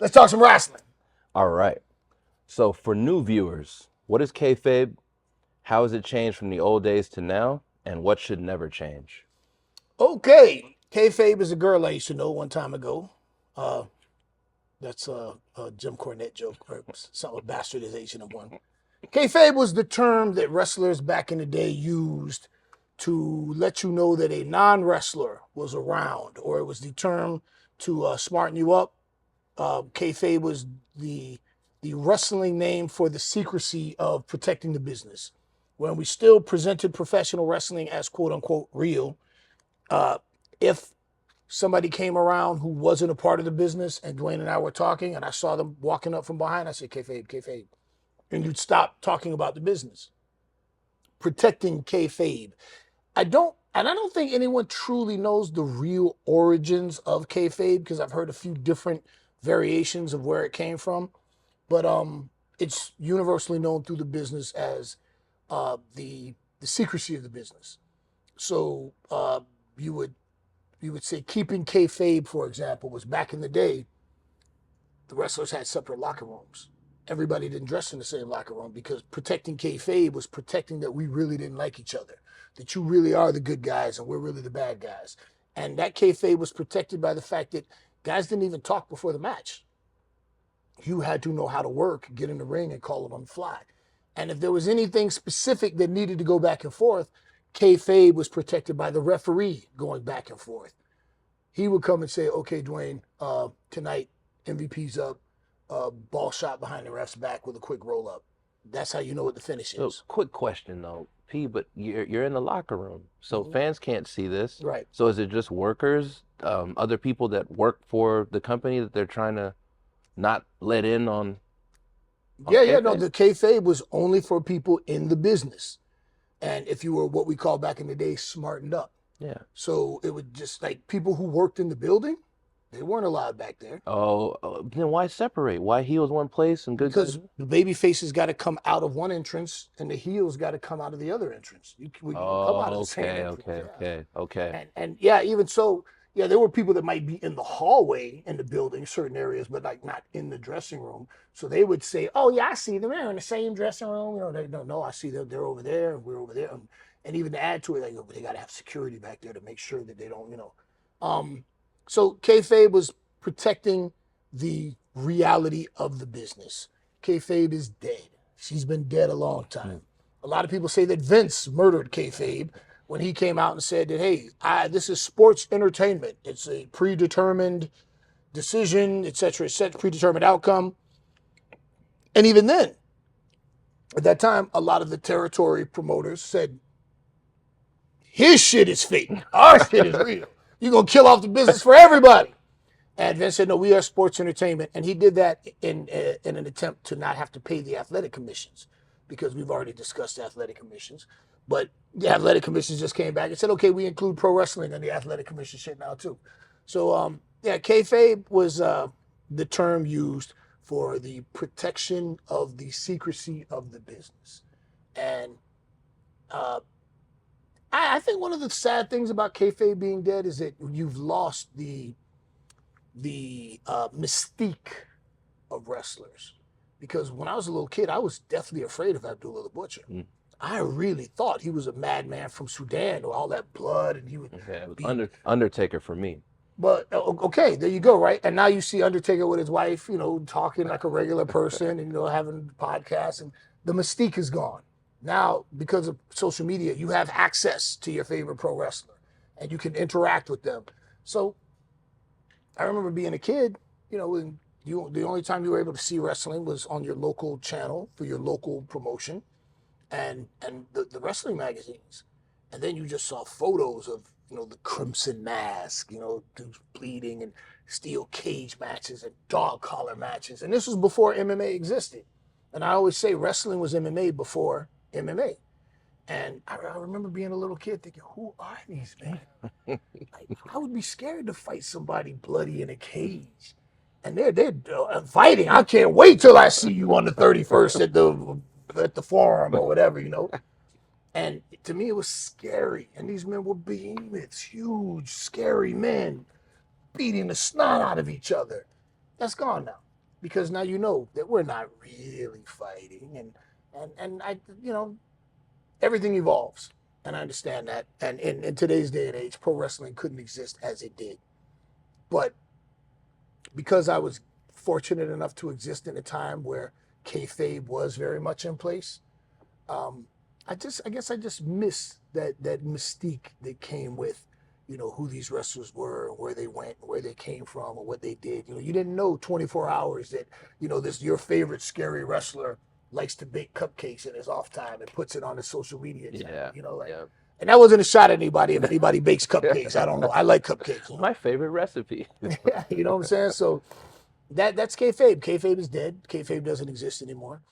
Let's talk some wrestling. All right. So for new viewers, what is kayfabe? How has it changed from the old days to now? And what should never change? Okay, Kayfabe is a girl I used to know one time ago. Uh, that's a Jim Cornette joke, or some bastardization of one. Kayfabe was the term that wrestlers back in the day used to let you know that a non-wrestler was around, or it was the term to smarten you up. Kayfabe was the the wrestling name for the secrecy of protecting the business. When we still presented professional wrestling as quote unquote real, uh, if somebody came around who wasn't a part of the business and Dwayne and I were talking and I saw them walking up from behind, I said, kayfabe, kayfabe. And you'd stop talking about the business. Protecting kayfabe. I don't think anyone truly knows the real origins of kayfabe because I've heard a few different variations of where it came from. But it's universally known through the business as the secrecy of the business. So you would you would say keeping kayfabe, for example, was back in the day, the wrestlers had separate locker rooms. Everybody didn't dress in the same locker room because protecting kayfabe was protecting that we really didn't like each other, that you really are the good guys and we're really the bad guys. And that kayfabe was protected by the fact that guys didn't even talk before the match. You had to know how to work, get in the ring, and call it on the fly. And if there was anything specific that needed to go back and forth, kayfabe was protected by the referee going back and forth. He would come and say, "Okay, Dwayne, tonight MVP's up, ball shot behind the ref's back with a quick roll up." That's how you know what the finish So, is. quick question though, P, but you're in the locker room, so Mm-hmm. fans can't see this. Right. So is it just workers, other people that work for the company that they're trying to not let in on Yeah, yeah. No, kayfabe? the kayfabe was only for people in the business, and if you were what we call back in the day smartened up. Yeah. So it would just like people who worked in the building, they weren't allowed back there. Oh, then why separate? Why heels one place and good guys? Because the baby faces got to come out of one entrance and the heels got to come out of the other entrance. We don't come out of Oh, the same okay, entrance. okay, Yeah. okay, okay. And yeah, even so, yeah, there were people that might be in the hallway in the building, certain areas, but like not in the dressing room. So they would say, "Oh yeah, I see them. They're in the same dressing room." You know, they don't know. I see them. They're over there, and we're over there. And even to add to it, like they got to have security back there to make sure that they don't, you know. Um, so kayfabe was protecting the reality of the business. Kayfabe is dead. She's been dead a long time. Hmm. A lot of people say that Vince murdered kayfabe when he came out and said that, hey, this is sports entertainment. It's a predetermined decision, et cetera, predetermined outcome. And even then, at that time, a lot of the territory promoters said, his shit is fake. Our shit is real. You're going to kill off the business for everybody. And Vince said, no, we are sports entertainment. And he did that in an attempt to not have to pay the athletic commissions because we've already discussed the athletic commissions. But the athletic commissions just came back and said, okay, we include pro wrestling in the athletic commission shit now too. So, yeah, kayfabe was the term used for the protection of the secrecy of the business. And uh, I think one of the sad things about kayfabe being dead is that you've lost the mystique of wrestlers. Because when I was a little kid, I was deathly afraid of Abdullah the Butcher. Mm. I really thought he was a madman from Sudan with all that blood, and he would Okay, it was be. Undertaker for me. But okay, there you go, right? And now you see Undertaker with his wife, you know, talking like a regular person, and you know, having podcasts, and the mystique is gone. Now, because of social media, you have access to your favorite pro wrestler, and you can interact with them. So I remember being a kid, you know, and the only time you were able to see wrestling was on your local channel for your local promotion and the wrestling magazines. And then you just saw photos of, you know, the Crimson Mask, you know, dudes bleeding and steel cage matches and dog collar matches. And this was before MMA existed. And I always say wrestling was MMA before MMA. And I remember being a little kid thinking, who are these men? Like, I would be scared to fight somebody bloody in a cage. And they're fighting. I can't wait till I see you on the 31st at the forum or whatever, you know. And to me, it was scary. And these men were behemoths, huge, scary men, beating the snot out of each other. That's gone now. because now you know that we're not really fighting, and I, everything evolves, and I understand that. And in today's day and age, pro wrestling couldn't exist as it did, but because I was fortunate enough to exist in a time where kayfabe was very much in place, I guess I just miss that mystique that came with, who these wrestlers were, where they went, where they came from, or what they did. You didn't know 24 hours that, this your favorite scary wrestler likes to bake cupcakes in his off time and puts it on his social media channel. Yeah. And that wasn't a shot at anybody if anybody bakes cupcakes. I don't know. I like cupcakes. My favorite recipe. You know what I'm saying? So that's kayfabe. Kayfabe is dead. Kayfabe doesn't exist anymore.